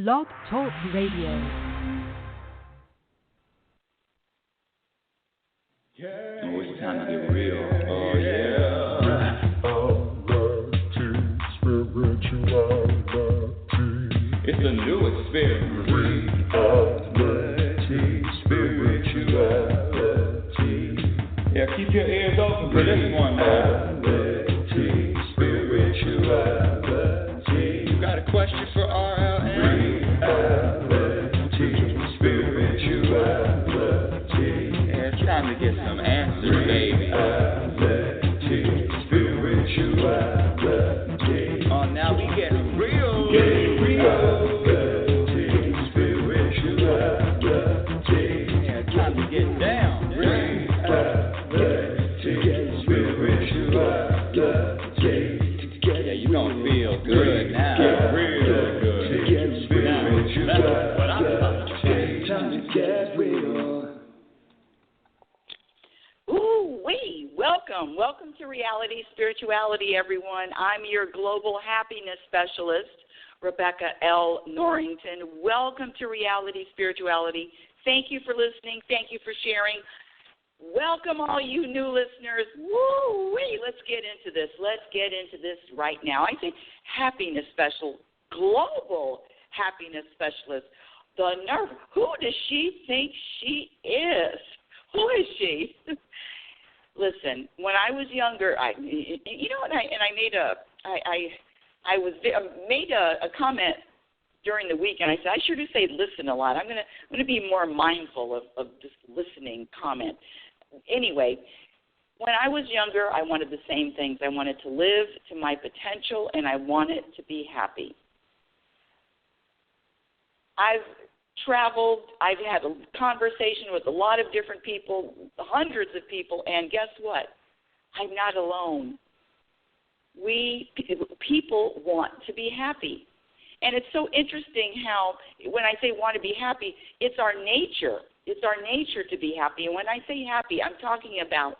Blog Talk Radio. Oh, it's time to get real. Oh, yeah. It's a new experience. Reality, spirituality. Yeah, keep your ears open for this one, man. Spirituality. You got a question for RLN? Reality, spirituality. Yeah, it's time to get some answers, baby. Spirituality. Oh, now we get real. Spirituality. Yeah, it's time to get down. Spirituality. Yeah, you gonna feel good now. Real good. Now, that's what I'm talking about. Time to get real. Ooh-wee, welcome to Reality Spirituality, everyone. I'm your global happiness specialist, Rebecca L. Norrington. Welcome to Reality Spirituality. Thank you for listening. Thank you for sharing. Welcome, all you new listeners. Woo-wee, let's get into this. Let's get into this right now. I say happiness special, global happiness specialist. The nerve. Who does she think she is? Who is she? Listen, when I was younger, I made a comment during the week, and I said I sure do say listen a lot. I'm gonna be more mindful of this listening comment. Anyway, when I was younger, I wanted the same things. I wanted to live to my potential, and I wanted to be happy. I've traveled, I've had a conversation with a lot of different people, hundreds of people, and guess what? I'm not alone. People want to be happy. And it's so interesting how when I say want to be happy, it's our nature. It's our nature to be happy. And when I say happy, I'm talking about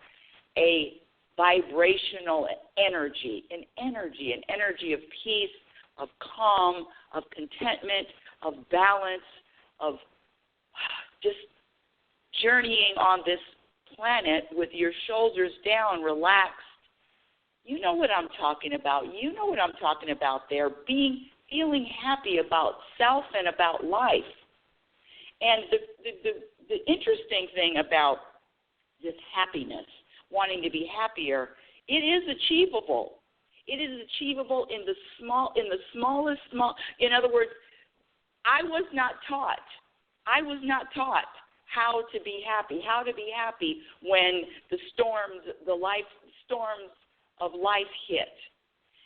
a vibrational energy, an energy of peace, of calm, of contentment, of balance, of just journeying on this planet with your shoulders down, relaxed. You know what I'm talking about. You know what I'm talking about there, feeling happy about self and about life. And the interesting thing about this happiness, wanting to be happier, it is achievable. It is achievable in the smallest. In other words, I was not taught how to be happy when the life storms of life hit.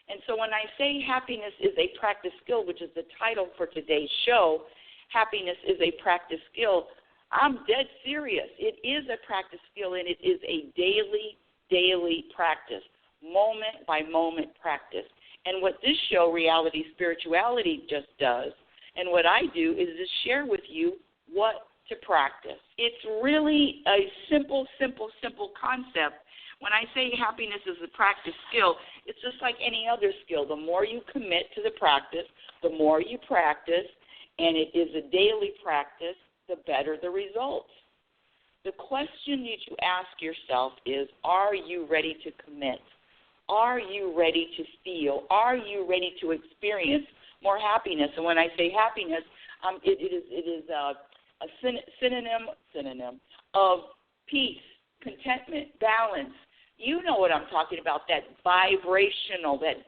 And so when I say happiness is a practice skill, which is the title for today's show, happiness is a practice skill, I'm dead serious. It is a practice skill, and it is a daily practice, moment by moment practice. And what this show, Reality Spirituality, just does, and what I do is just share with you what to practice. It's really a simple concept. When I say happiness is a practice skill, it's just like any other skill. The more you commit to the practice, the more you practice, and it is a daily practice, the better the results. The question you to ask yourself is, are you ready to commit? Are you ready to feel? Are you ready to experience more happiness? And when I say happiness, it is a synonym of peace, contentment, balance. You know what I'm talking about, that vibrational, that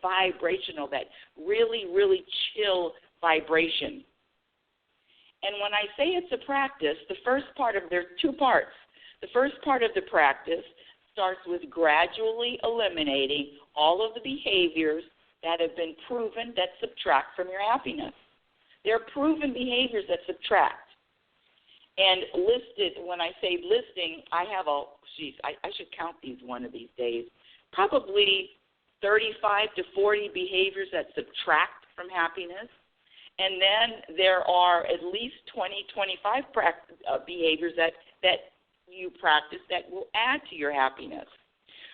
really chill vibration. And when I say it's a practice, there's two parts. The first part of the practice starts with gradually eliminating all of the behaviors that have been proven that subtract from your happiness. There are proven behaviors that subtract. And listed, when I say listing, I have I should count these one of these days, probably 35 to 40 behaviors that subtract from happiness. And then there are at least 20, 25 behaviors that you practice that will add to your happiness.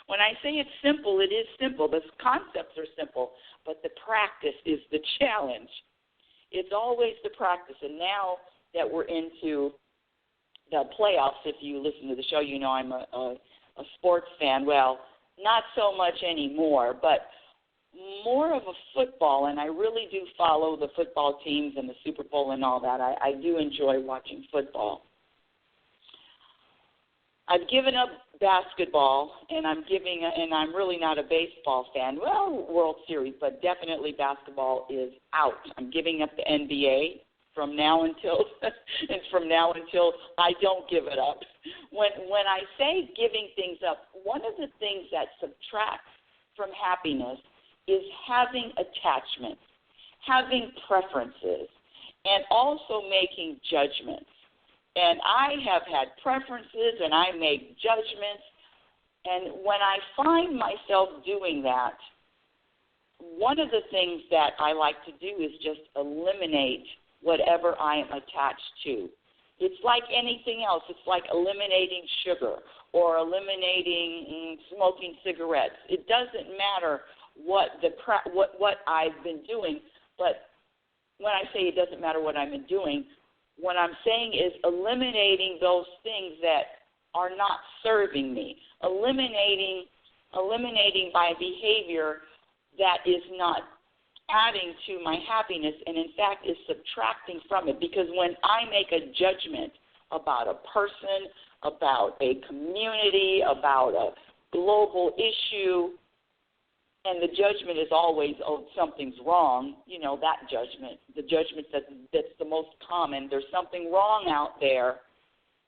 When I say it's simple, it is simple. The concepts are simple, but the practice is the challenge. It's always the practice. And now that we're into the playoffs, if you listen to the show, you know I'm a sports fan. Well, not so much anymore, but more of a football, and I really do follow the football teams and the Super Bowl and all that. I do enjoy watching football. I've given up basketball, and I'm really not a baseball fan. Well, World Series, but definitely basketball is out. I'm giving up the NBA from now until I don't give it up. When I say giving things up, one of the things that subtracts from happiness is having attachments, having preferences, and also making judgments. And I have had preferences, and I make judgments. And when I find myself doing that, one of the things that I like to do is just eliminate whatever I am attached to. It's like anything else. It's like eliminating sugar or eliminating smoking cigarettes. It doesn't matter what I've been doing, but when I say it doesn't matter what I've been doing, what I'm saying is eliminating those things that are not serving me, eliminating my behavior that is not adding to my happiness and, in fact, is subtracting from it. Because when I make a judgment about a person, about a community, about a global issue, and the judgment is always, oh, something's wrong, you know, that judgment, the judgment that's the most common, there's something wrong out there,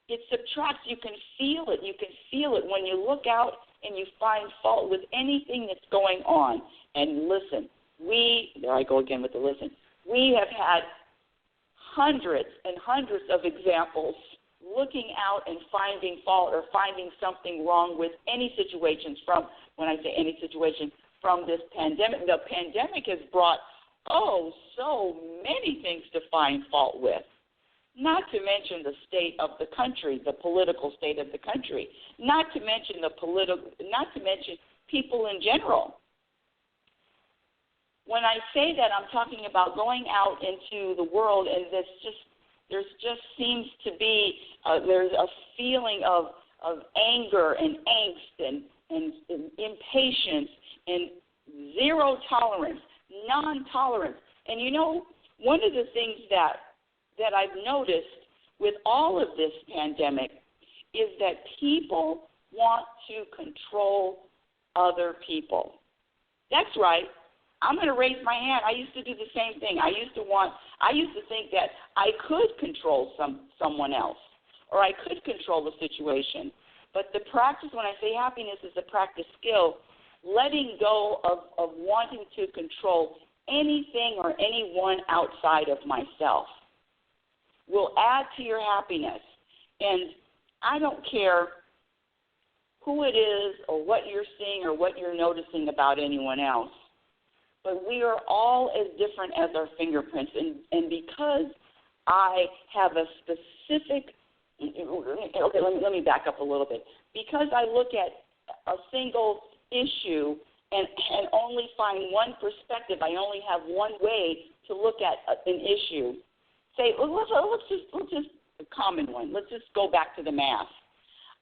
it subtracts. You can feel it. You can feel it when you look out and you find fault with anything that's going on. And listen, there I go again with the listen, we have had hundreds and hundreds of examples looking out and finding fault or finding something wrong with any situations from, when I say any situation, from this pandemic. The pandemic has brought, so many things to find fault with. Not to mention the state of the country, the political state of the country. Not to mention people in general. When I say that, I'm talking about going out into the world, and there just seems to be there's a feeling of anger and angst and impatience and zero tolerance, non-tolerance. And you know, one of the things that I've noticed with all of this pandemic is that people want to control other people. That's right. I'm going to raise my hand. I used to do the same thing. I used to think that I could control someone else, or I could control the situation. But the practice, when I say happiness is a practice skill, letting go of wanting to control anything or anyone outside of myself will add to your happiness. And I don't care who it is or what you're seeing or what you're noticing about anyone else, but we are all as different as our fingerprints. And because I have a specific, okay, let me back up a little bit. Because I look at a single issue and only find one perspective, I only have one way to look at an issue. Say, let's just a common one. Let's just go back to the mask.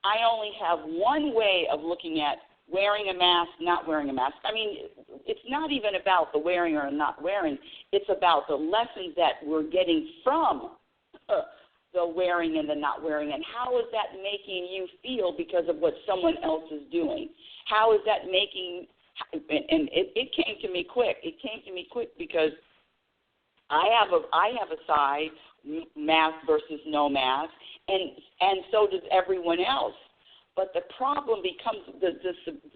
I only have one way of looking at wearing a mask, not wearing a mask. I mean, it's not even about the wearing or not wearing. It's about the lessons that we're getting from the wearing and the not wearing, and how is that making you feel because of what someone else is doing? How is that making, and it came to me quick. It came to me quick because I have a side, mask versus no mask, and so does everyone else. But the problem becomes,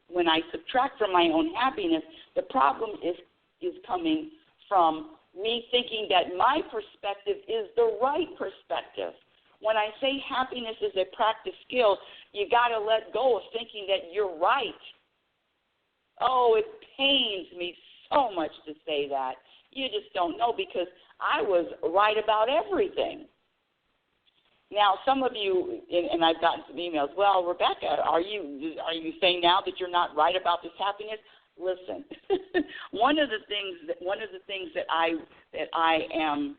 when I subtract from my own happiness, the problem is coming from me thinking that my perspective is the right perspective. When I say happiness is a practice skill, you got to let go of thinking that you're right. Oh, it pains me so much to say that. You just don't know, because I was right about everything. Now, some of you, and I've gotten some emails, well, Rebecca, are you saying now that you're not right about this happiness? listen. One of the things that I am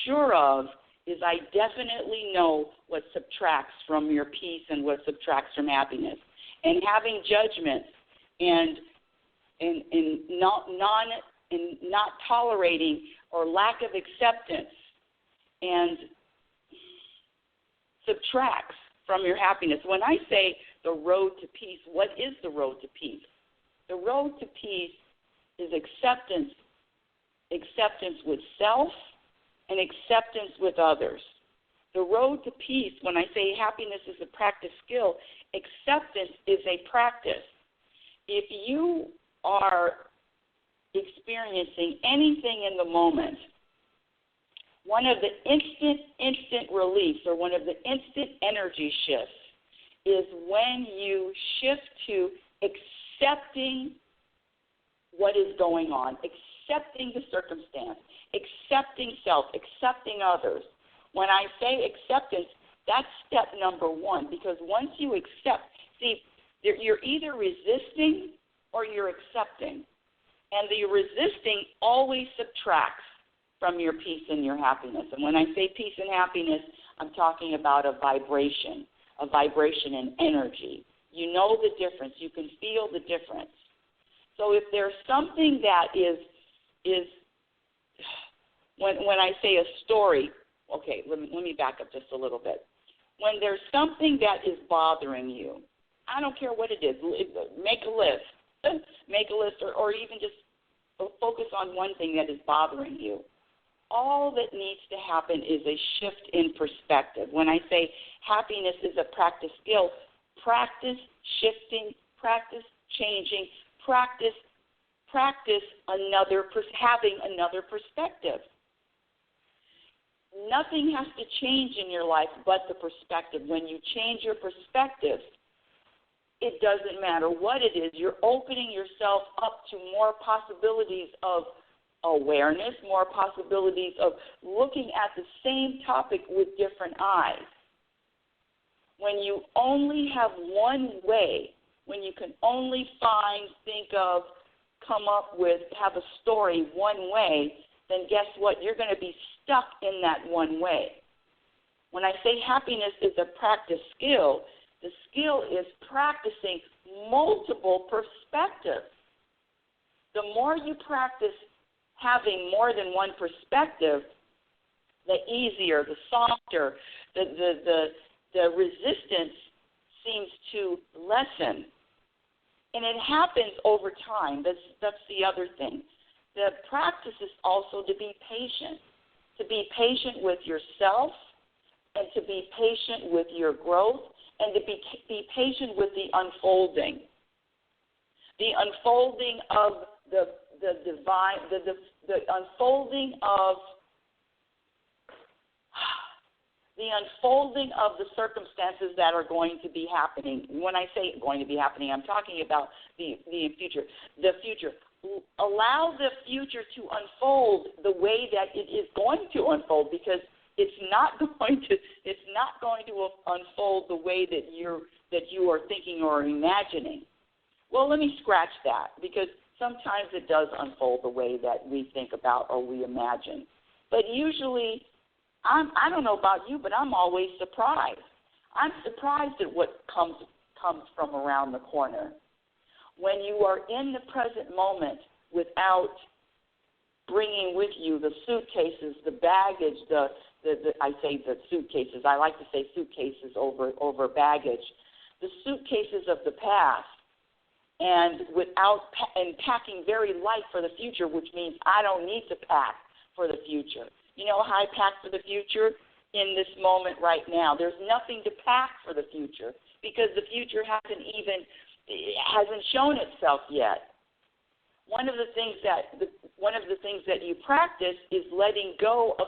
sure of is I definitely know what subtracts from your peace and what subtracts from happiness. And having judgments and not tolerating or lack of acceptance and subtracts from your happiness. When I say the road to peace, what is the road to peace? The road to peace is acceptance with self and acceptance with others. The road to peace, when I say happiness is a practice skill, acceptance is a practice. If you are experiencing anything in the moment, one of the instant reliefs or one of the instant energy shifts is when you shift to accepting what is going on, accepting the circumstance, accepting self, accepting others. When I say acceptance, that's step number one, because once you accept, see, you're either resisting or you're accepting. And the resisting always subtracts from your peace and your happiness. And when I say peace and happiness, I'm talking about a vibration and energy. You know the difference. You can feel the difference. So if there's something that is when I say a story, okay, let me back up just a little bit. When there's something that is bothering you, I don't care what it is, make a list or even just focus on one thing that is bothering you. All that needs to happen is a shift in perspective. When I say happiness is a practice skill, practice shifting, practice changing, practice having another perspective. Nothing has to change in your life but the perspective. When you change your perspective, it doesn't matter what it is. You're opening yourself up to more possibilities of awareness, more possibilities of looking at the same topic with different eyes. When you only have one way, when you can only come up with, have a story one way, then guess what? You're going to be stuck in that one way. When I say happiness is a practice skill, the skill is practicing multiple perspectives. The more you practice having more than one perspective, the easier, the softer, the resistance seems to lessen. And it happens over time. That's the other thing. The practice is also to be patient with yourself, and to be patient with your growth, and to be patient with the unfolding of the divine, the unfolding of the circumstances that are going to be happening. When I say going to be happening, I'm talking about the future. The future. Allow the future to unfold the way that it is going to unfold, because it's not going to unfold the way that you are thinking or imagining. Well, let me scratch that, because sometimes it does unfold the way that we think about or we imagine. But usually, I don't know about you, but I'm always surprised. I'm surprised at what comes from around the corner. When you are in the present moment without bringing with you the suitcases, the baggage, I say the suitcases. I like to say suitcases over baggage. The suitcases of the past, and packing very light for the future, which means I don't need to pack for the future. You know how I pack for the future? In this moment right now. There's nothing to pack for the future, because the future hasn't shown itself yet. One of the things that you practice is letting go of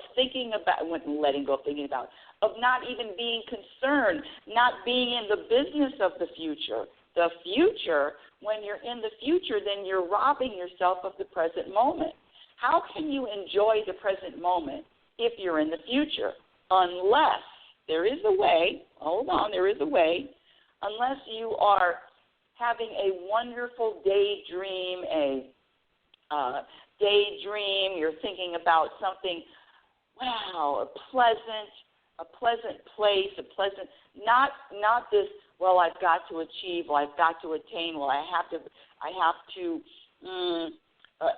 of not even being concerned, not being in the business of the future. The future, when you're in the future, then you're robbing yourself of the present moment. How can you enjoy the present moment if you're in the future? Unless there is a way, unless you are having a wonderful daydream, you're thinking about something, wow, a pleasant place, not this, well, I've got to achieve, well, I've got to attain, well, I have to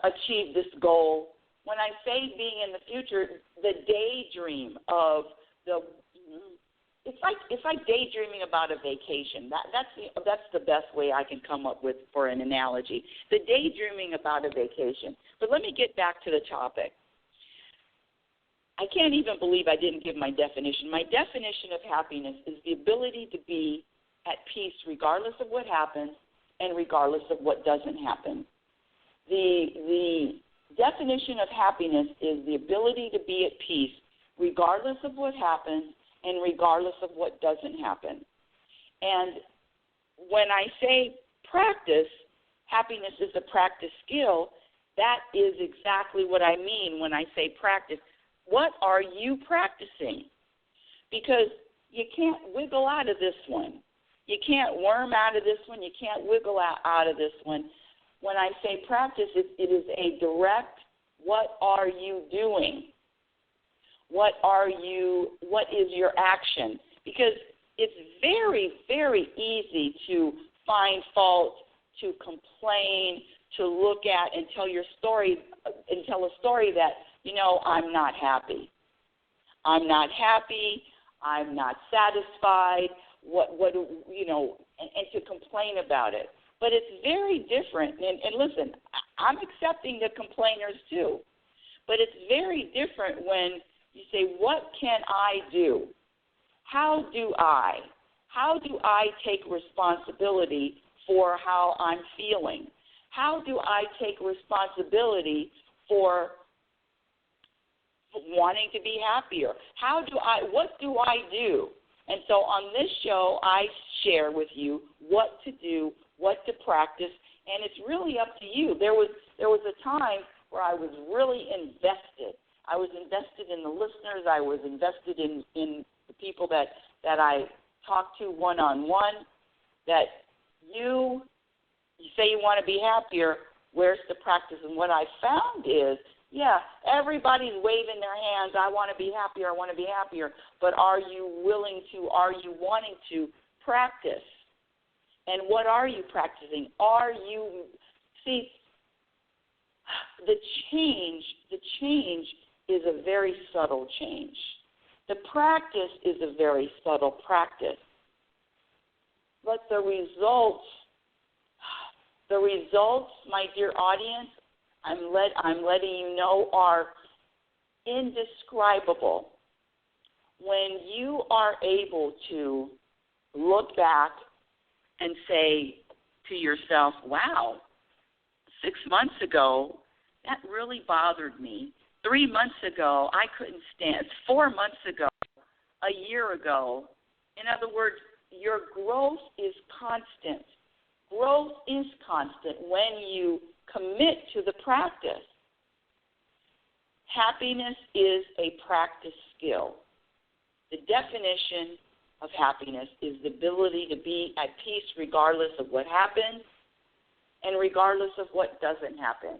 achieve this goal. When I say being in the future, the daydream of it's like daydreaming about a vacation. That's the best way I can come up with for an analogy. The daydreaming about a vacation. But let me get back to the topic. I can't even believe I didn't give my definition. My definition of happiness is the ability to be at peace regardless of what happens and regardless of what doesn't happen. The definition of happiness is the ability to be at peace regardless of what happens and regardless of what doesn't happen. And when I say practice, happiness is a practice skill, that is exactly what I mean when I say practice. What are you practicing? Because you can't wiggle out of this one. You can't worm out of this one. You can't wiggle out of this one. When I say practice, it is a direct, what are you doing? What is your action? Because it's very, very easy to find fault, to complain, to look at and tell your story, and tell a story that, I'm not happy. I'm not happy. I'm not satisfied. And to complain about it. But it's very different. And listen, I'm accepting the complainers too. But it's very different when you say, what can I do? How do I take responsibility for how I'm feeling? How do I take responsibility for wanting to be happier? What do I do? And so on this show, I share with you what to do, what to practice, and it's really up to you. There was a time where I was really invested. I was invested in the listeners. I was invested in the people that I talk to one-on-one, that you say you want to be happier, where's the practice? And what I found is, everybody's waving their hands, I want to be happier, but are you wanting to practice? And what are you practicing? The change is a very subtle change. The practice is a very subtle practice. But the results, my dear audience, I'm letting you know, are indescribable. When you are able to look back and say to yourself, wow, 6 months ago, that really bothered me. 3 months ago, I couldn't stand. 4 months ago, a year ago. In other words, your growth is constant. Growth is constant when you commit to the practice. Happiness is a practice skill. The definition of happiness is the ability to be at peace regardless of what happens and regardless of what doesn't happen.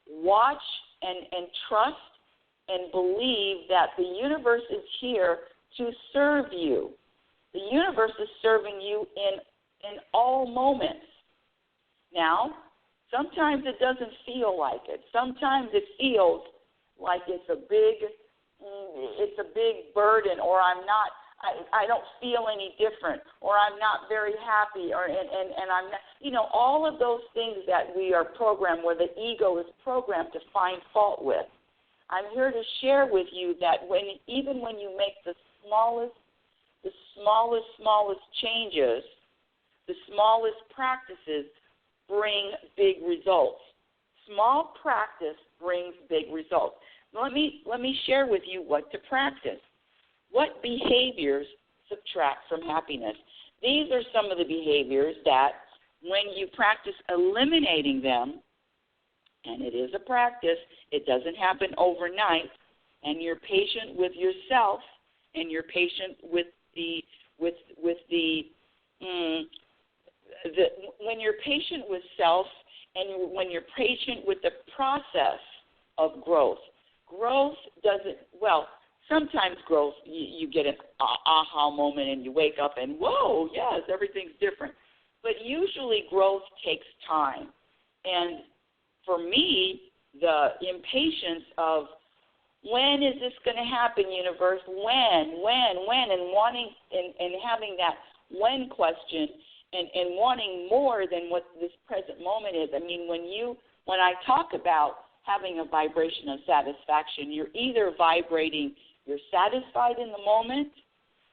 Watch and trust and believe that the universe is here to serve you. The universe is serving you in all moments. Now, sometimes it doesn't feel like it. Sometimes it feels like it's a big burden, or I don't feel any different, or I'm not very happy, and I'm not, all of those things that we are programmed, where the ego is programmed to find fault with. I'm here to share with you that even when you make the smallest changes, the smallest practices bring big results. Small practice brings big results. Let me share with you what to practice. What behaviors subtract from happiness? These are some of the behaviors that when you practice eliminating them, and it is a practice, it doesn't happen overnight, and you're patient with yourself and you're patient with the when you're patient with self and when you're patient with the process of growth doesn't, sometimes growth, you get an aha moment and you wake up and, whoa, yes, everything's different. But usually growth takes time. And for me, the impatience of, when is this going to happen, universe? When, and wanting and having that when question and wanting more than what this present moment is. I mean, when I talk about having a vibration of satisfaction, you're either vibrating, you're satisfied in the moment,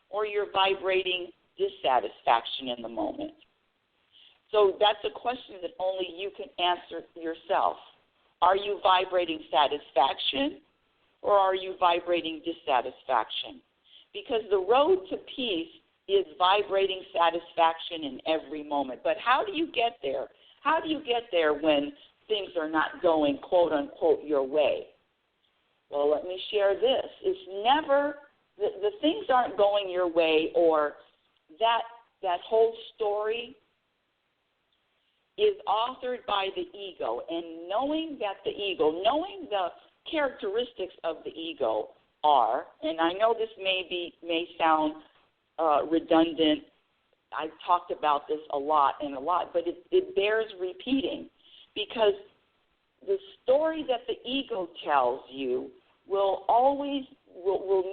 or you're vibrating dissatisfaction in the moment. So that's a question that only you can answer yourself. Are you vibrating satisfaction, or are you vibrating dissatisfaction? Because the road to peace is vibrating satisfaction in every moment. But how do you get there? How do you get there when things are not going, quote, unquote, your way? Well, let me share this. It's never, the things aren't going your way, or that whole story is authored by the ego. And knowing the characteristics of the ego are, and I know this may sound redundant. I've talked about this a lot, but it bears repeating, because the story that the ego tells you will always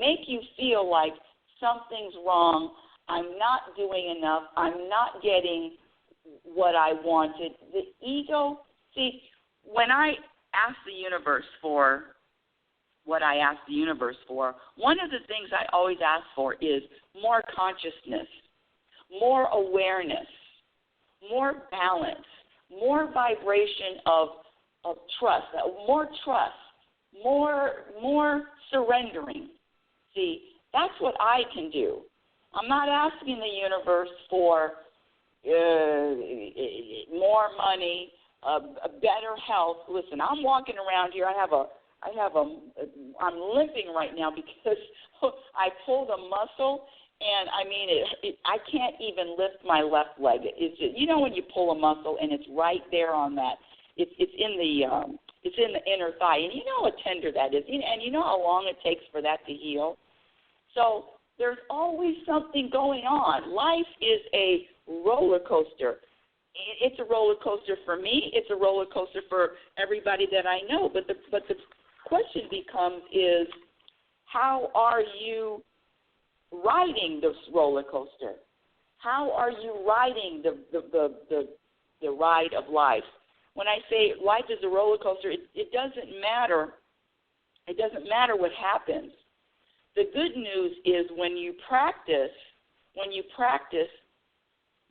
make you feel like something's wrong. I'm not doing enough. I'm not getting what I wanted. The ego, see, when I ask the universe for what I ask the universe for, one of the things I always ask for is more consciousness, more awareness, more balance, more vibration of trust, more surrendering. See, that's what I can do. I'm not asking the universe for more money, a better health. Listen, I'm walking around here. I'm limping right now because I pulled a muscle, and I mean, I can't even lift my left leg. It's just, you know, when you pull a muscle and it's right there on that, it's in the inner thigh, and you know how tender that is, and you know how long it takes for that to heal. So there's always something going on. Life is a roller coaster. It's a roller coaster for me. It's a roller coaster for everybody that I know. But the question becomes is, how are you riding this roller coaster? How are you riding the ride of life? When I say life is a roller coaster, it doesn't matter. It doesn't matter what happens. The good news is when you practice,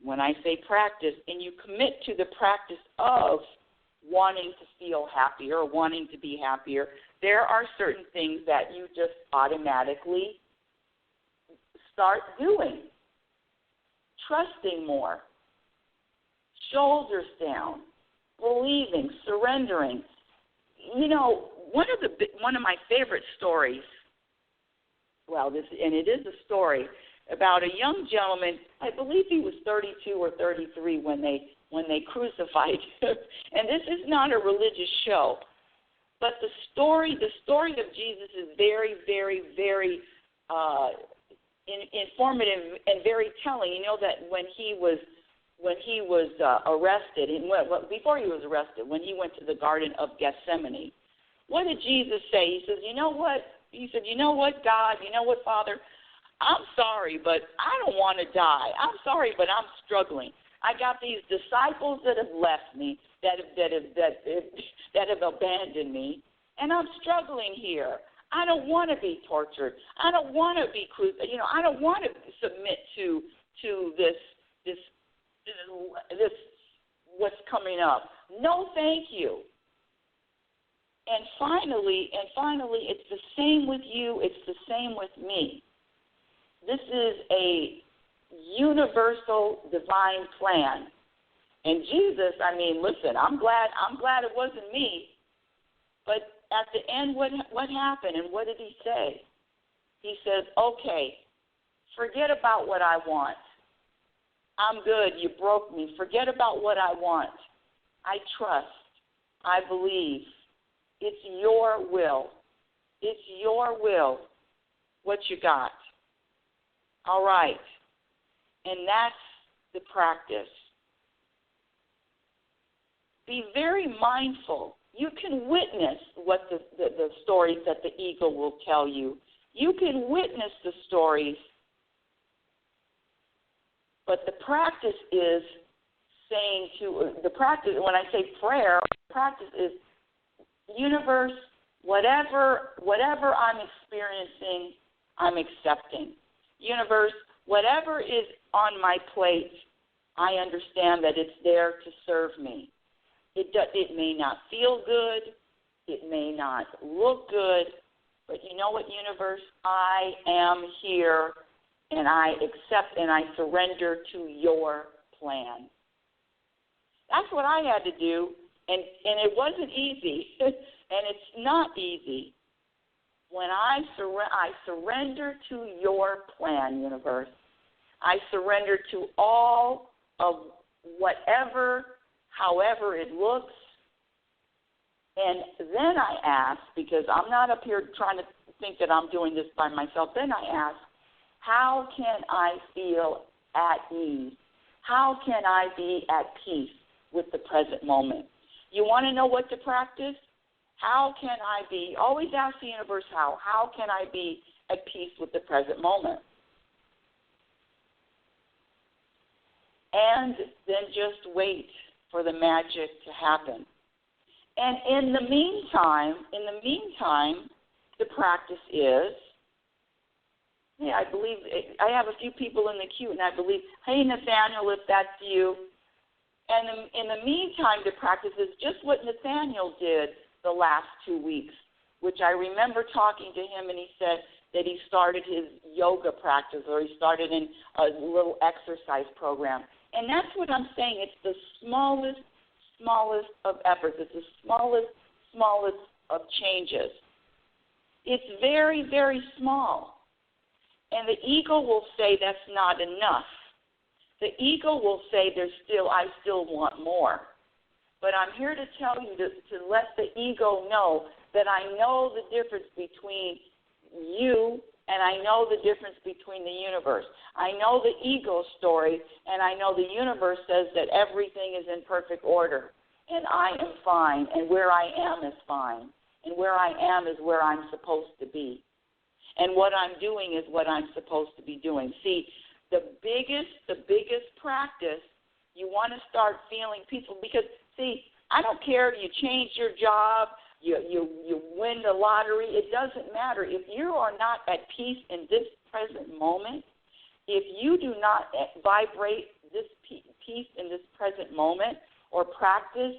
when I say practice, and you commit to the practice of wanting to feel happier or wanting to be happier, there are certain things that you just automatically start doing. Trusting more, shoulders down, believing, surrendering. You know, one of my favorite stories, and it is a story about a young gentleman. I believe he was 32 or 33 when they crucified him. And this is not a religious show, but the story of Jesus is very, very, very informative and very telling. You know that when he was arrested, and before he was arrested, when he went to the Garden of Gethsemane, what did Jesus say? He says, you know what? He said, you know what, God? You know what, Father? I'm sorry, but I don't want to die. I'm sorry, but I'm struggling. I got these disciples that have left me, that have abandoned me, and I'm struggling here. I don't want to be tortured. I don't want to be crucified. You know, I don't want to submit to this what's coming up. No, thank you. And finally, it's the same with you. It's the same with me. This is a universal divine plan. And Jesus, I mean, listen, I'm glad it wasn't me. But at the end, what happened and what did he say? He says, okay, forget about what I want. I'm good. You broke me. Forget about what I want. I trust. I believe. It's your will. It's your will. What you got. All right. And that's the practice. Be very mindful. You can witness what the stories that the ego will tell you. You can witness the stories. But the practice is saying when I say prayer, the practice is, universe, whatever I'm experiencing, I'm accepting. Universe, whatever is on my plate, I understand that it's there to serve me. It may not feel good, it may not look good, but you know what, universe? I am here, and I accept and I surrender to your plan. That's what I had to do, and it wasn't easy, and it's not easy. When I surrender to your plan, universe, I surrender to all of whatever, however it looks, and then I ask, because I'm not up here trying to think that I'm doing this by myself, then I ask, how can I feel at ease? How can I be at peace with the present moment? You want to know what to practice? How can I be? Always ask the universe how. How can I be at peace with the present moment? And then just wait for the magic to happen. And in the meantime, the practice is, I believe, I have a few people in the queue, and I believe, hey, Nathaniel, if that's you. And in the meantime, the practice is just what Nathaniel did the last 2 weeks, which I remember talking to him, and he said that he started his yoga practice, or he started in a little exercise program. And that's what I'm saying. It's the smallest of efforts. It's the smallest of changes. It's very, very small. And the ego will say that's not enough. The ego will say I still want more. But I'm here to tell you to let the ego know that I know the difference between you and I know the difference between the universe. I know the ego story, and I know the universe says that everything is in perfect order. And I am fine, and where I am is fine. And where I am is where I'm supposed to be. And what I'm doing is what I'm supposed to be doing. See, the biggest practice, you want to start feeling peaceful. Because, see, I don't care if you change your job, you win the lottery. It doesn't matter. If you are not at peace in this present moment, if you do not vibrate this peace in this present moment, or practice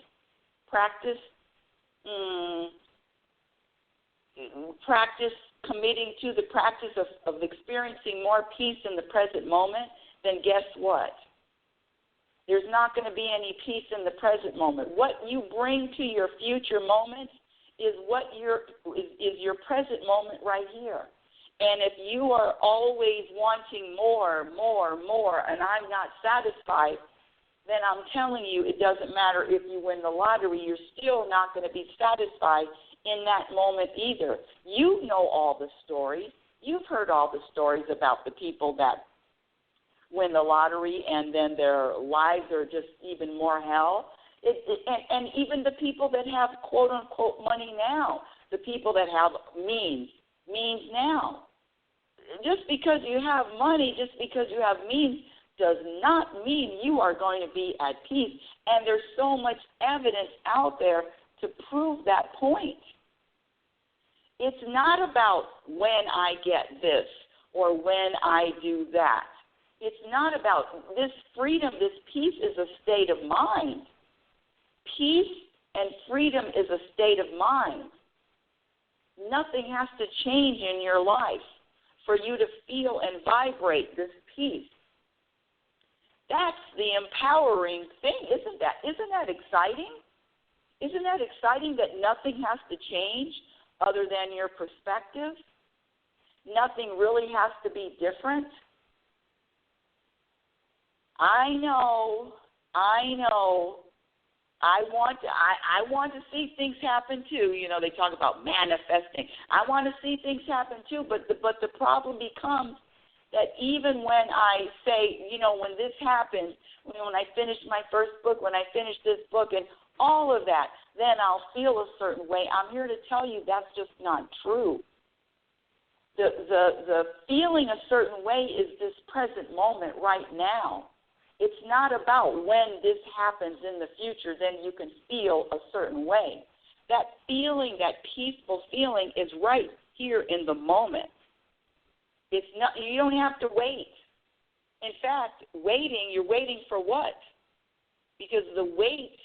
committing to the practice of experiencing more peace in the present moment, then guess what? There's not going to be any peace in the present moment. What you bring to your future moment is your present moment right here. And if you are always wanting more, and I'm not satisfied, then I'm telling you it doesn't matter if you win the lottery, you're still not going to be satisfied in that moment either. You know all the stories. You've heard all the stories about the people that win the lottery and then their lives are just even more hell. And even the people that have quote-unquote money now, the people that have means now. Just because you have money, just because you have means, does not mean you are going to be at peace. And there's so much evidence out there to prove that point. It's not about when I get this or when I do that. It's not about this freedom. This peace is a state of mind. Peace and freedom is a state of mind. Nothing has to change in your life for you to feel and vibrate this peace. That's the empowering thing, isn't that? Isn't that exciting? Isn't that exciting that nothing has to change other than your perspective? Nothing really has to be different. I know. I want to see things happen too. You know, they talk about manifesting. I want to see things happen too, but the problem becomes that even when I say, you know, when this happens, when I finish my first book, when I finish this book and all of that, then I'll feel a certain way. I'm here to tell you that's just not true. The feeling a certain way is this present moment right now. It's not about when this happens in the future, then you can feel a certain way. That feeling, that peaceful feeling is right here in the moment. It's not, you don't have to wait. In fact, you're waiting for what? Because the wait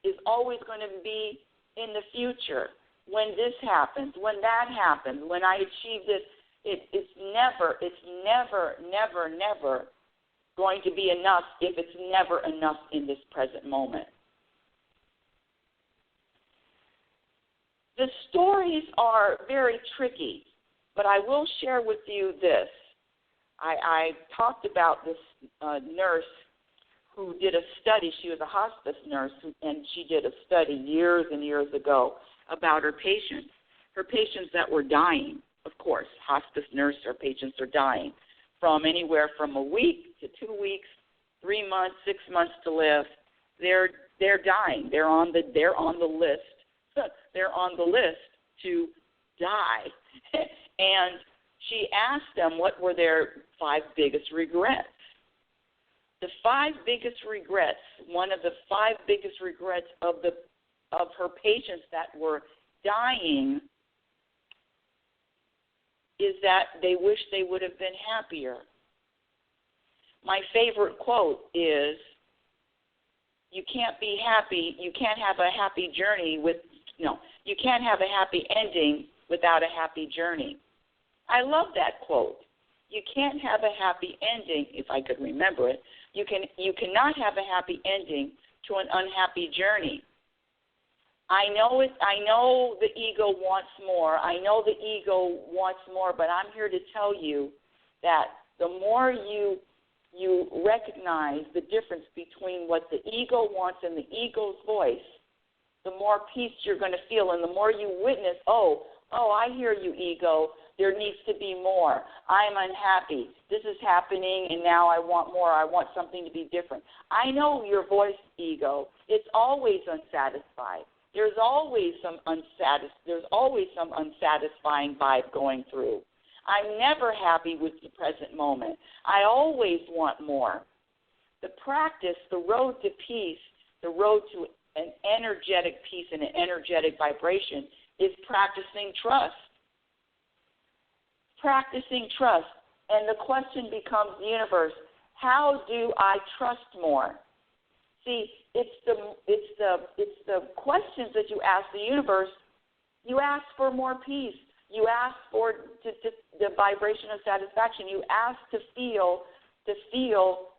is always going to be in the future. When this happens, when that happens, when I achieve this, it's never going to be enough if it's never enough in this present moment. The stories are very tricky, but I will share with you this. I talked about this nurse who did a study. She was a hospice nurse, and she did a study years and years ago about her patients that were dying. Of course, hospice nurse, her patients are dying from anywhere from a week to 2 weeks, 3 months, 6 months to live. They're dying. They're on the list. They're on the list to die. And she asked them what were their 5 biggest regrets. The 5 biggest regrets, one of the 5 biggest regrets of her patients that were dying is that they wish they would have been happier. My favorite quote is, you can't be happy, you can't have a happy journey you can't have a happy ending without a happy journey. I love that quote. You can't have a happy ending, if I could remember it. You cannot have a happy ending to an unhappy journey. I know the ego wants more. I know the ego wants more, but I'm here to tell you that the more you recognize the difference between what the ego wants and the ego's voice, the more peace you're going to feel, and the more you witness, oh, I hear you, ego. There needs to be more. I'm unhappy. This is happening, and now I want more. I want something to be different. I know your voice, ego. It's always unsatisfied. There's always some unsatisfying vibe going through. I'm never happy with the present moment. I always want more. The practice, the road to peace, the road to an energetic peace and an energetic vibration is practicing trust. Practicing trust. And the question becomes, universe, how do I trust more? See, it's the questions that you ask the universe. You ask for more peace. You ask for the vibration of satisfaction. You ask to feel.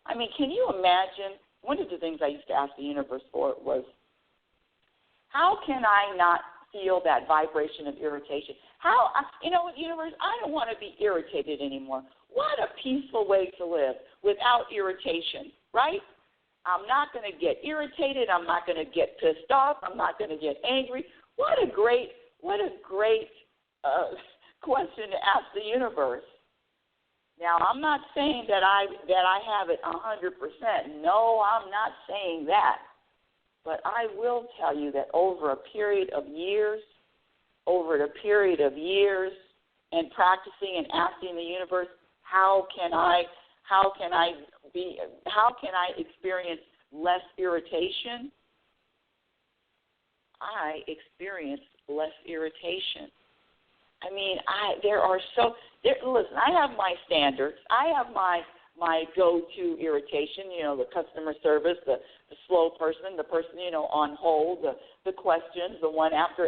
I mean, can you imagine? One of the things I used to ask the universe for was, how can I not feel that vibration of irritation? Universe, I don't want to be irritated anymore. What a peaceful way to live without irritation, right? I'm not going to get irritated. I'm not going to get pissed off. I'm not going to get angry. What a great question to ask the universe. Now, I'm not saying that I have it 100%. No, I'm not saying that. But I will tell you that over the period of years, and practicing and asking the universe, how can I experience less irritation? I experience less irritation. I mean, listen, I have my standards. I have my go-to irritation, the customer service, the slow person, the person, on hold, the questions, the one after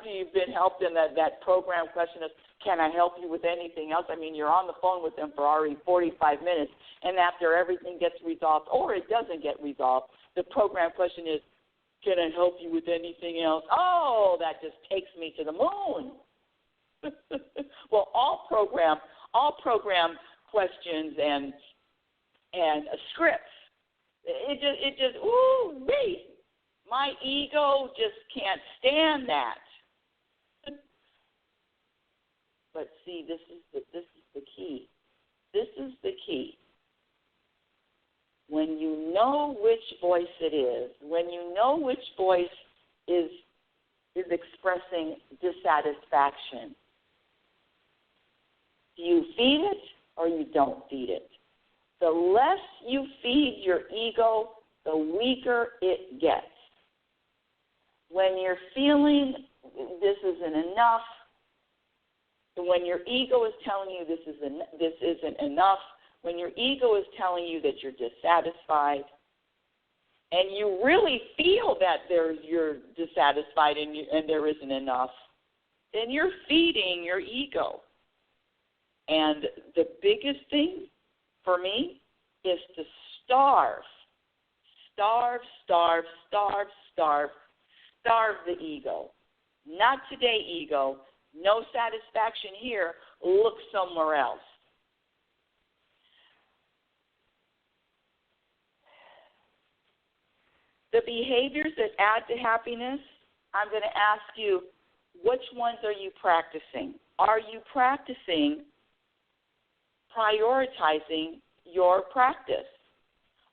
you've been helped, and that program question is, can I help you with anything else? I mean, you're on the phone with them for already 45 minutes, and after everything gets resolved, or it doesn't get resolved, the program question is, can I help you with anything else? Oh, that just takes me to the moon. Well, all program questions and scripts. It just, ooh, wait. My ego just can't stand that. But see, this is the key. This is the key. When you know which voice it is, when you know which voice is expressing dissatisfaction, do you feed it or you don't feed it? The less you feed your ego, the weaker it gets. When you're feeling this isn't enough, when your ego is telling you this isn't enough, when your ego is telling you that you're dissatisfied, and you really feel that you're dissatisfied and there isn't enough, then you're feeding your ego. And the biggest thing for me is to starve the ego. Not today, ego. No satisfaction here. Look somewhere else. The behaviors that add to happiness, I'm going to ask you, which ones are you practicing? Are you practicing prioritizing your practice?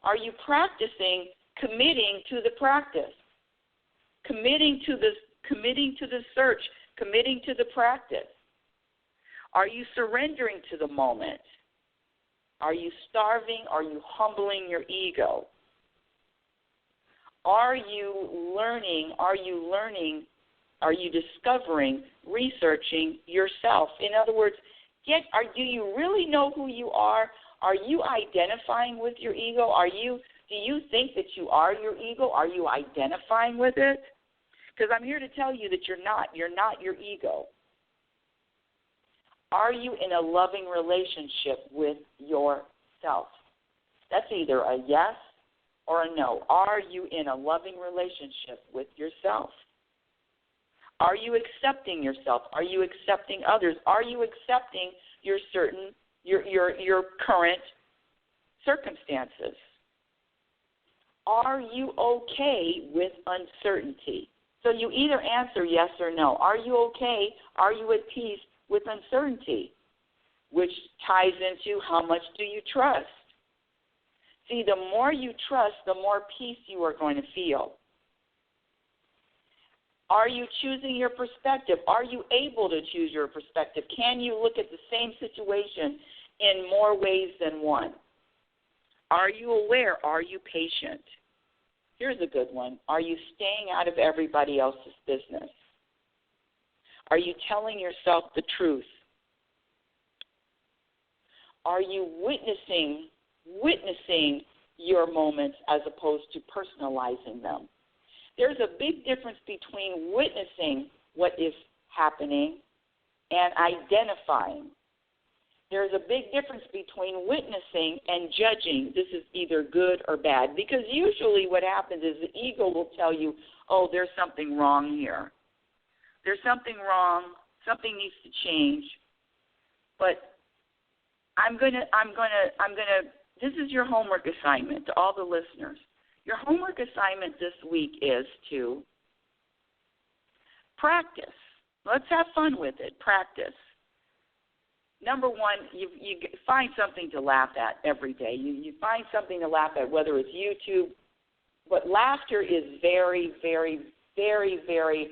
Are you practicing committing to the practice? Committing to the search, committing to the practice? Are you surrendering to the moment? Are you starving? Are you humbling your ego? Are you learning? Are you discovering, researching yourself? In other words, do you really know who you are? Are you identifying with your ego? Do you think that you are your ego? Are you identifying with it? Because I'm here to tell you that you're not. You're not your ego. Are you in a loving relationship with yourself? That's either a yes or a no. Are you in a loving relationship with yourself? Are you accepting yourself? Are you accepting others? Are you accepting your current circumstances? Are you okay with uncertainty? So you either answer yes or no. Are you okay? Are you at peace with uncertainty? Which ties into how much do you trust? See, the more you trust, the more peace you are going to feel. Are you choosing your perspective? Are you able to choose your perspective? Can you look at the same situation in more ways than one? Are you aware? Are you patient? Here's a good one. Are you staying out of everybody else's business? Are you telling yourself the truth? Are you witnessing your moments as opposed to personalizing them? There's a big difference between witnessing what is happening and identifying. There's a big difference between witnessing and judging. This is either good or bad. Because usually what happens is the ego will tell you, oh, there's something wrong here. There's something wrong. Something needs to change. But this is your homework assignment to all the listeners. Your homework assignment this week is to practice. Let's have fun with it. Practice. Number one, you find something to laugh at every day. You find something to laugh at, whether it's YouTube. But laughter is very, very, very, very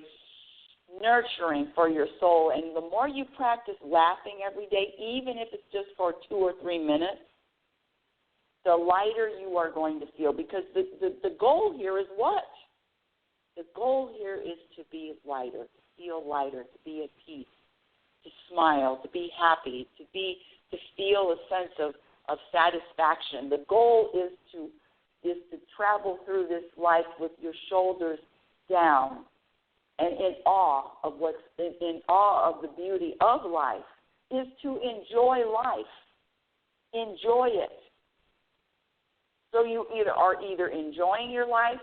nurturing for your soul. And the more you practice laughing every day, even if it's just for 2 or 3 minutes, the lighter you are going to feel. Because the goal here is what? The goal here is to be lighter, to feel lighter, to be at peace, to smile, to be happy, to feel a sense of satisfaction. The goal is to travel through this life with your shoulders down and in awe of the beauty of life, is to enjoy life. Enjoy it. So you are either enjoying your life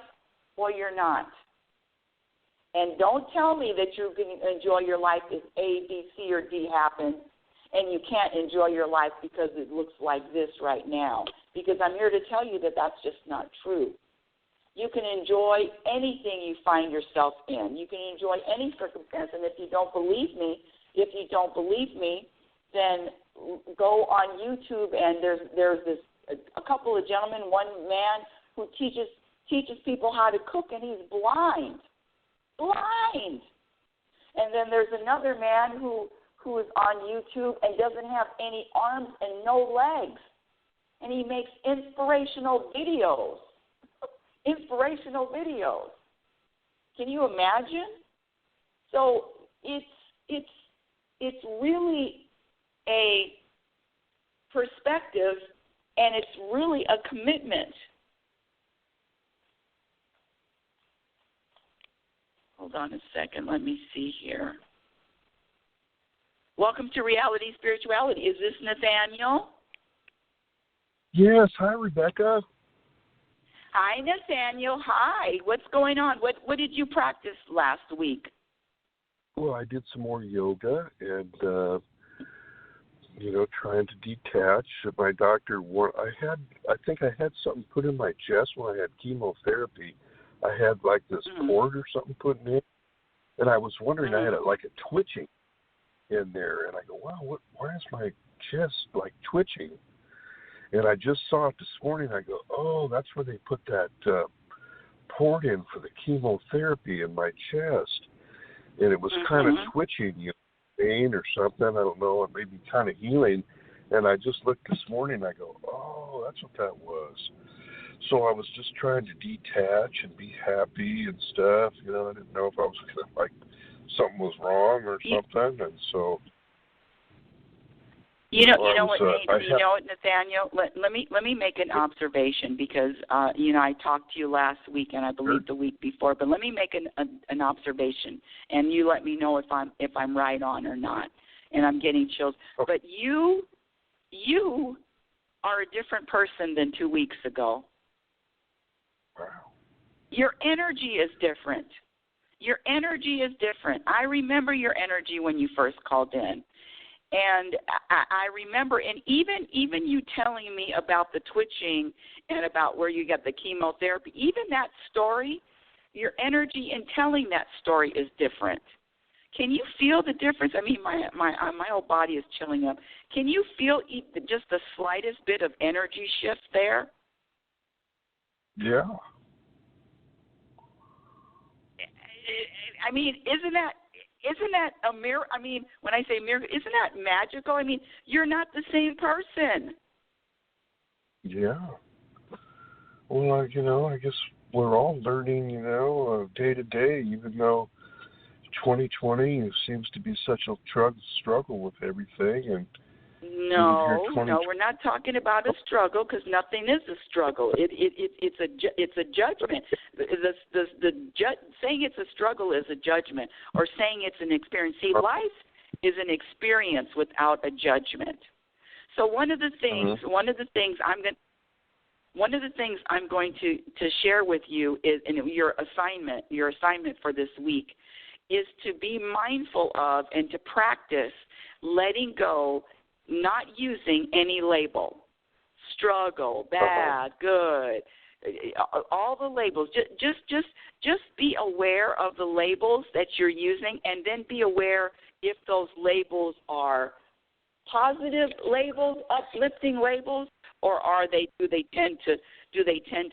or you're not. And don't tell me that you're going to enjoy your life if A, B, C, or D happens. and you can't enjoy your life because it looks like this right now. Because I'm here to tell you that that's just not true. You can enjoy anything you find yourself in. You can enjoy any circumstance. And if you don't believe me, then go on YouTube, and there's a couple of gentlemen, one man who teaches people how to cook, and he's blind. And then there's another man who is on YouTube and doesn't have any arms and no legs, and he makes inspirational videos. Can you imagine? So it's really a perspective, and it's really a commitment. Hold on a second. Let me see here. Welcome to Reality Spirituality. Is this Nathaniel? Yes. Hi, Rebecca. Hi, Nathaniel. Hi. What's going on? What did you practice last week? Well, I did some more yoga and, trying to detach. My doctor, I think I had something put in my chest when I had chemotherapy. I had like this cord or something put in, and I was wondering, I had like a twitching in there, and I go, wow, why is my chest like twitching? And I just saw it this morning. I go, oh, that's where they put that port in for the chemotherapy in my chest, and it was kind of twitching, pain or something. I don't know. It may be kind of healing. And I just looked this morning. I go, oh, that's what that was. So I was just trying to detach and be happy and stuff. I didn't know if I was gonna, like something was wrong or something. And so, Nathaniel. Let me make an observation because I talked to you last week and I believe the week before. But let me make an observation, and you let me know if I'm right on or not. And I'm getting chills. Okay. But you are a different person than 2 weeks ago. Wow. Your energy is different. I remember your energy when you first called in. And I remember, and even you telling me about the twitching and about where you got the chemotherapy, even that story, your energy in telling that story is different. Can you feel the difference? I mean, my whole body is chilling up. Can you feel just the slightest bit of energy shift there? Yeah. I mean, isn't that a miracle? I mean, when I say miracle, isn't that magical? I mean, you're not the same person. Yeah. Well, I guess we're all learning, day to day, even though 2020 seems to be such a struggle with everything. And no, we're not talking about a struggle because nothing is a struggle. It's a judgment. Saying it's a struggle is a judgment, or saying it's an experience. See, life is an experience without a judgment. So one of the things I'm going to share with you is, and your assignment for this week is to be mindful of and to practice letting go, not using any label. Struggle, bad, good, all the labels. Just be aware of the labels that you're using, and then be aware if those labels are positive labels, uplifting labels, or do they tend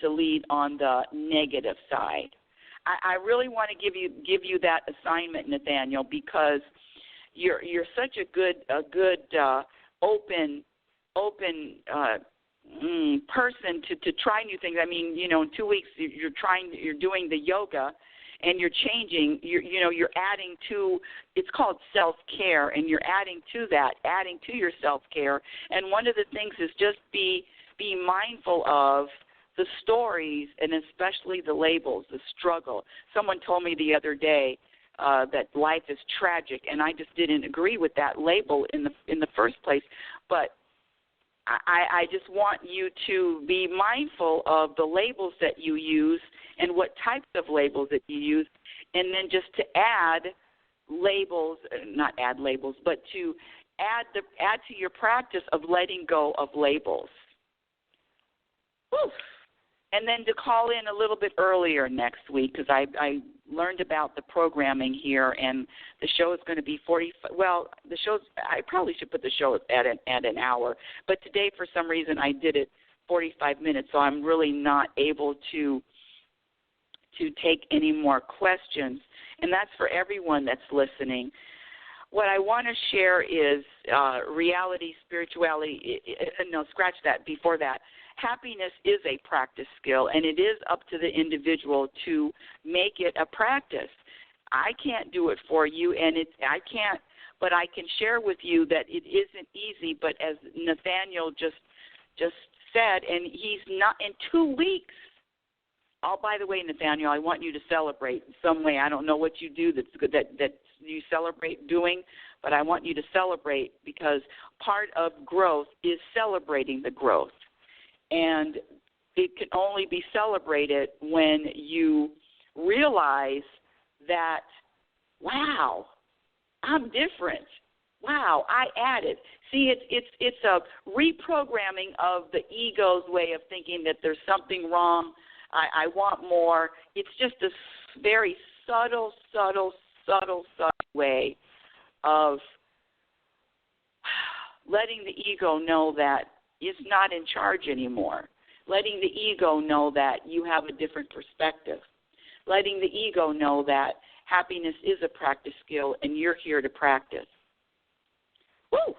to lead on the negative side. I really want to give you that assignment, Nathaniel, because you're such a good open person to try new things. I mean, in 2 weeks you're doing the yoga, and you're changing. You're adding to. It's called self-care, and you're adding to your self-care. And one of the things is just be mindful of the stories, and especially the labels, the struggle. Someone told me the other day that life is tragic, and I just didn't agree with that label in the first place. But I just want you to be mindful of the labels that you use and what types of labels that you use, and then just to add labels, not add labels, but to add to your practice of letting go of labels. Whew. And then to call in a little bit earlier next week, because I learned about the programming here, and the show is going to be 45. Well, the show's, I probably should put the show at an hour, but today for some reason I did it 45 minutes, so I'm really not able to take any more questions, and that's for everyone that's listening. What I want to share is reality, spirituality. No, scratch that. Before that, happiness is a practice skill, and it is up to the individual to make it a practice. I can't do it for you, and I can't, but I can share with you that it isn't easy. But as Nathaniel just said, and he's not in 2 weeks. Oh, by the way, Nathaniel, I want you to celebrate in some way. I don't know what you do that's good that you celebrate doing, but I want you to celebrate, because part of growth is celebrating the growth. And it can only be celebrated when you realize that, wow, I'm different. Wow, I added. See, it's a reprogramming of the ego's way of thinking that there's something wrong. I want more. It's just a very subtle way of letting the ego know that it's not in charge anymore. Letting the ego know that you have a different perspective. Letting the ego know that happiness is a practice skill and you're here to practice. Woo!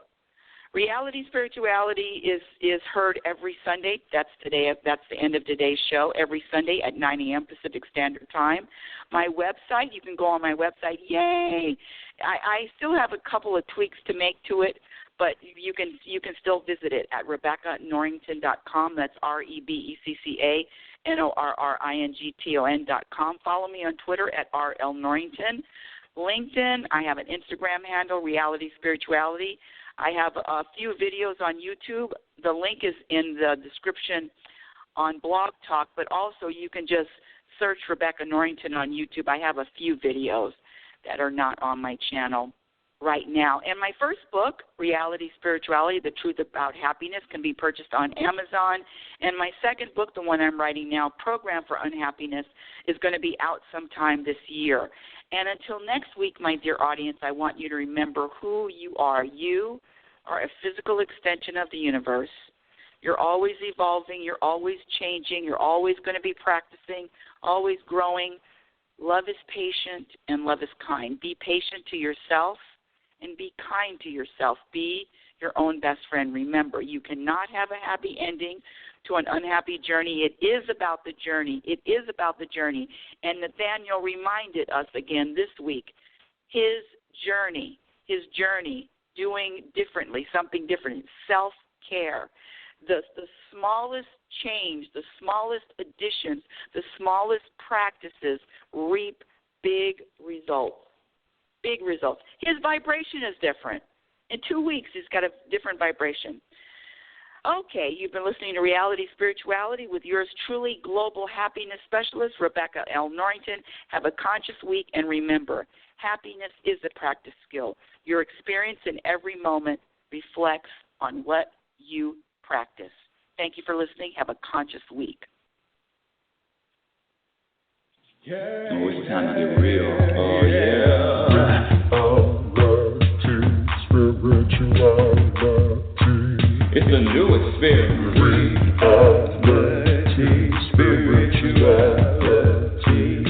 Reality Spirituality is heard every Sunday. That's the end of today's show, every Sunday at 9 a.m. Pacific Standard Time. My website, you can go on my website. Yay! I still have a couple of tweaks to make to it, but you can still visit it at RebeccaNorrington.com. That's RebeccaNorrington.com. Follow me on Twitter at RLNorrington. LinkedIn, I have an Instagram handle, Reality Spirituality. I have a few videos on YouTube. The link is in the description on Blog Talk, but also you can just search Rebecca Norrington on YouTube. I have a few videos that are not on my channel right now. And my first book, Reality Spirituality, The Truth About Happiness, can be purchased on Amazon. And my second book, the one I'm writing now, Program for Unhappiness, is going to be out sometime this year. And until next week, my dear audience, I want you to remember who you are. You are a physical extension of the universe. You're always evolving. You're always changing. You're always going to be practicing, always growing. Love is patient and love is kind. Be patient to yourself and be kind to yourself. Be your own best friend. Remember, you cannot have a happy ending to an unhappy journey. It is about the journey. It is about the journey. And Nathaniel reminded us again this week, his journey, doing differently, something different, self-care. The smallest change, the smallest additions, the smallest practices reap big results. Big results. His vibration is different. In 2 weeks, he's got a different vibration. Okay, you've been listening to Reality Spirituality with yours truly, global happiness specialist, Rebecca L. Norrington. Have a conscious week, and remember, happiness is a practice skill. Your experience in every moment reflects on what you practice. Thank you for listening. Have a conscious week. Yeah, oh, it's time to get real. Oh, yeah. It's a new experience. Reality, spirituality.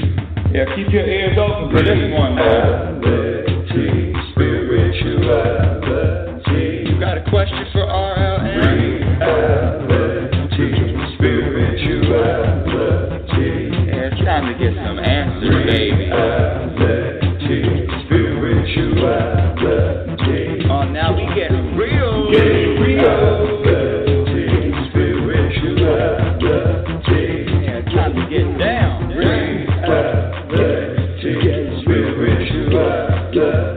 Yeah, keep your ears open for this one, man. Reality, spirituality. You got a question for RLN? Reality, spirituality. Yeah, it's time to get some answers, baby. Reality, spirituality. Oh, now we get real. Get real. Yeah, time to get down. Reality, spirituality.